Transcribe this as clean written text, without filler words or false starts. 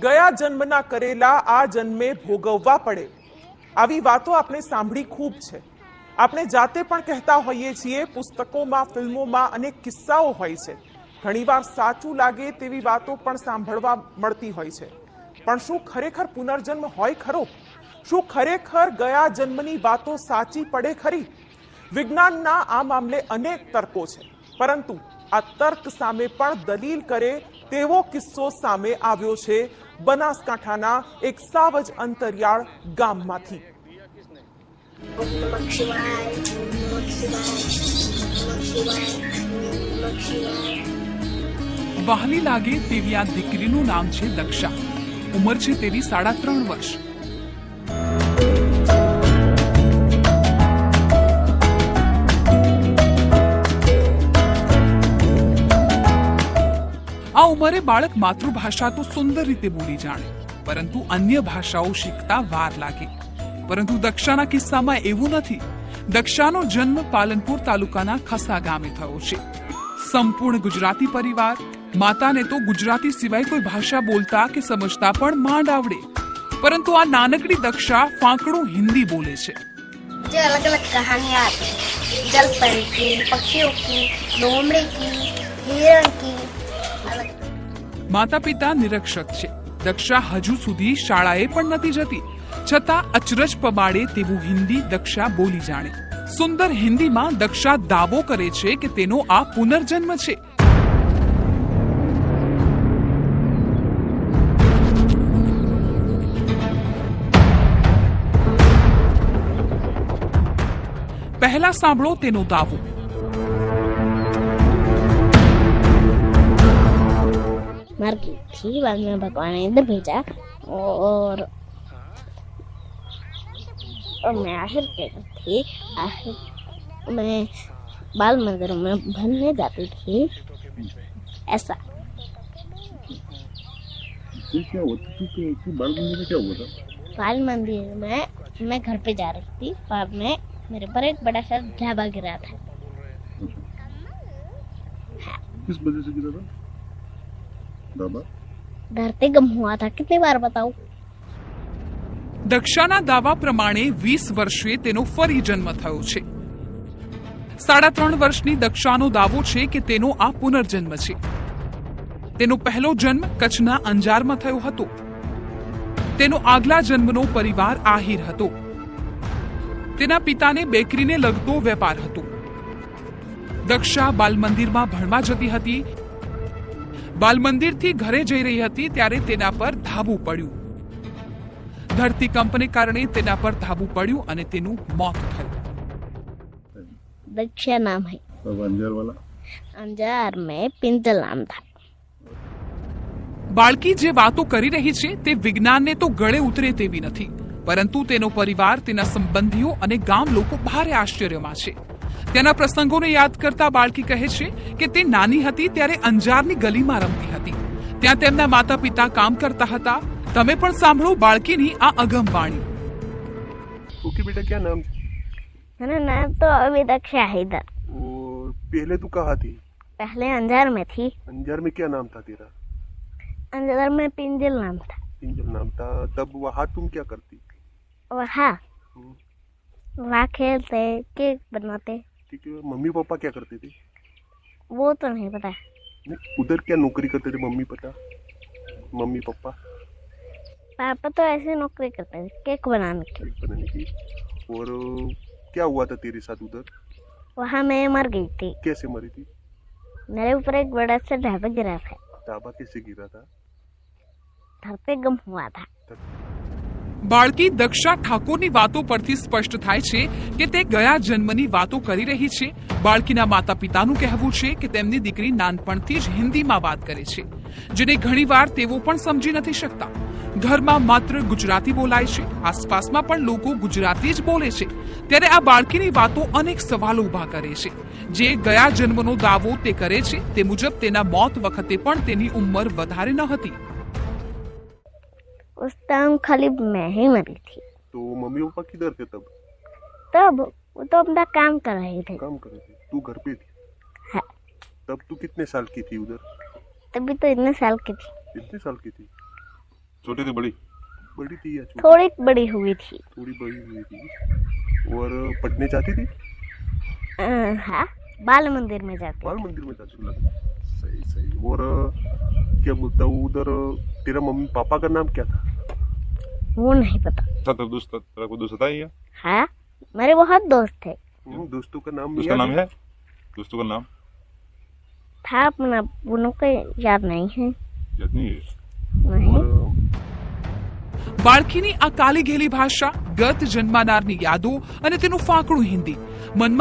ગયા જન્મના કરેલા આ જન્મે ભોગવવા પડે, આવી વાતો આપણે સાંભળી ખૂબ છે. આપણે જાતે પણ કહેતા હોઈએ છીએ. પુસ્તકોમાં, ફિલ્મોમાં અનેક કિસ્સાઓ હોય છે. ઘણીવાર સાચું લાગે તેવી વાતો પણ સાંભળવા મળતી હોય છે. પણ શું ખરેખર પુનર્જન્મ હોય ખરો? શું ખરેખર ગયા જન્મની વાતો સાચી પડે ખરી? વિજ્ઞાનના આ મામલે અનેક તર્કો છે, પરંતુ આ તર્ક સામે પણ દલીલ કરે તેવો કિસ્સો સામે આવ્યો છે બનાસકાંઠાના એક સાવ જ અંતરિયાળ ગામમાંથી. વહાલી લાગે તેવી આ દીકરીનું નામ છે દક્ષા. ઉંમર છે તેની 3.5 વર્ષ. આ ઉંમરે બાળક માતૃભાષા તો સુંદર રીતે બોલી જાણે, પરંતુ અન્ય ભાષાઓ શીખતા વાર લાગે. પરંતુ દક્ષાના કિસ્સામાં એવું નથી. દક્ષાનો જન્મ પાલનપુર તાલુકાના ખસા ગામે થયો છે. સંપૂર્ણ ગુજરાતી પરિવાર. માતાને તો ગુજરાતી સિવાય કોઈ ભાષા બોલતા કે સમજતા પણ માંડ આવડે, પરંતુ આ નાનકડી દક્ષા ફાંકડું હિન્દી બોલે છે. जो अलग अलग कहानियाँ आती हैं, जलपरी की, पक्षियों की, लोमड़ी की, हिरण की, માતા પિતા નિરક્ષર છે. દક્ષા હજુ સુધી શાળાએ પણ નથી જતી, છતાં અચરજ પમાડે તેવું હિન્દી દક્ષા બોલી જાણે. સુંદર હિન્દીમાં દક્ષા દાવો કરે છે કે તેનો આ પુનર્જન્મ છે. પહેલા સાંભળો તેનો દાવો. मर गई थी, बाद में भगवान ने इधर भेजा और मैं आखिर क्या थी, आखिर मैं बाल मंदिर में भरने जाती थी. ऐसा क्या होता था? बाल मंदिर में क्या हुआ था? बाल मंदिर में मैं घर पे जा रही थी, बाद में मेरे पर एक बड़ा सा ढाबा गिरा था. किस वजह से गिरा था? धरती गम हुआ था. कितनी बार बताऊं? દક્ષાના દાવા પ્રમાણે 20 વર્ષે તેનો ફરી જન્મ થયો છે. 3.5 વર્ષની દક્ષાનો દાવો છે કે તેનો આ પુનર્જન્મ છે. તેનો પહેલો જન્મ કચ્છના અંજારમાં થયો હતો. તેનો આગલા જન્મનો પરિવાર આહિર હતો. તેના પિતાને બેકરીને લગતો વેપાર હતો. દક્ષા બાલમંદિરમાં ભણવા જતી હતી. બાલમંદિરથી ઘરે જઈ રહી હતી ત્યારે તેના પર ધાબુ પડ્યું. ધરતીકંપને કારણે તેના પર ધાબુ પડ્યું અને તેનું મોત થયું. दक्षा नाम है. अंजार वाला? अंजार में पिंजल नाम था. બાળકી જે વાતો કરી રહી છે તે વિજ્ઞાનને તો ગળે ઉતરે તેવી નથી, પરંતુ તેનો પરિવાર, તેના સંબંધીઓ અને ગામ લોકો ભારે આશ્ચર્યમાં છે. તેના પ્રસંગોને યાદ કરતા બાળકી કહે છે કે તે નાની હતી ત્યારે અંજારની ગલીમાં રમતી હતી. ત્યાં તેમના માતા પિતા કામ કરતા હતા. તમે પણ સાંભળો બાળકીની આ અગમ વાણી. ओके बेटा, क्या नाम? मेरा नाम तो अभी दक्षा है इधर. और पहले तू कहाँ थी? पहले अंजार में थी. अंजार में क्या नाम था तेरा? अंजार में पिंजल नाम था. पिंजल नाम था. तब वहाँ तुम क्या करती? वहाँ वहाँ खेलते, केक बनाते. ठीक है. मम्मी पापा क्या करते थे? वो तो नहीं पता. उधर क्या नौकरी करते थे मम्मी पापा? पापा तो ऐसे नौकरी करते थे, केक बनाने की. बनाने की. और क्या हुआ था तेरे साथ उधर? वहाँ मैं मर गई थी. कैसे मरी थी? मेरे ऊपर एक बड़ा सा ढाबा गिरा था. ढाबा कैसे गिरा था? धरती गम हुआ था. બાળકી દક્ષા ઠાકોરની વાતો પરથી સ્પષ્ટ થાય છે કે તે ગયા જન્મની વાતો કરી રહી છે. બાળકીના માતા પિતાનું કહેવું છે કે તેમની દીકરી નાનપણથી જ હિન્દીમાં વાત કરે છે, જેને ઘણીવાર તેઓ પણ સમજી નથી શકતા. ઘરમાં માત્ર ગુજરાતી બોલાય છે. આસપાસમાં પણ લોકો ગુજરાતી જ બોલે છે. ત્યારે આ બાળકીની વાતો અનેક સવાલો ઉભા કરે છે. જે ગયા જન્મનો દાવો તે કરે છે તે મુજબ તેના મોત વખતે પણ તેની ઉંમર વધારે ન હતી. उस टाइम खाली मैं ही मरी थी. तो मम्मी पापा किधर थे तब? तब वो तो अपना काम कर रहे थे. काम कर रहे थे. तू घर पे थी? हाँ. तब तू कितने साल की थी उधर? तभी तो इतने साल की थी. कितने साल की थी? छोटी थी बड़ी? बड़ी थी या छोटी? थोड़ी बड़ी हुई थी। थोड़ी बड़ी हुई थी। और पढ़ने जाती थी? हाँ, बाल मंदिर में जाते। बाल मंदिर में जाती थी। सही सही। और क्या बोलता हूँ, उधर तेरा मम्मी पापा का नाम क्या था? वो नहीं पता। अच्छा, तेरा कोई दोस्त था ही क्या? हाँ, मेरे बहुत दोस्त थे। दोस्तों का नाम उसका याद नाम है? दोस्तों का नाम था अपना, उन्हों को याद नहीं है। याद नहीं है? नहीं। और બાળકીની આ કાલી ઘેલી ભાષા, ગત જન્માનારની યાદો અને તેનું ફાંકડું હિન્દી મનમાં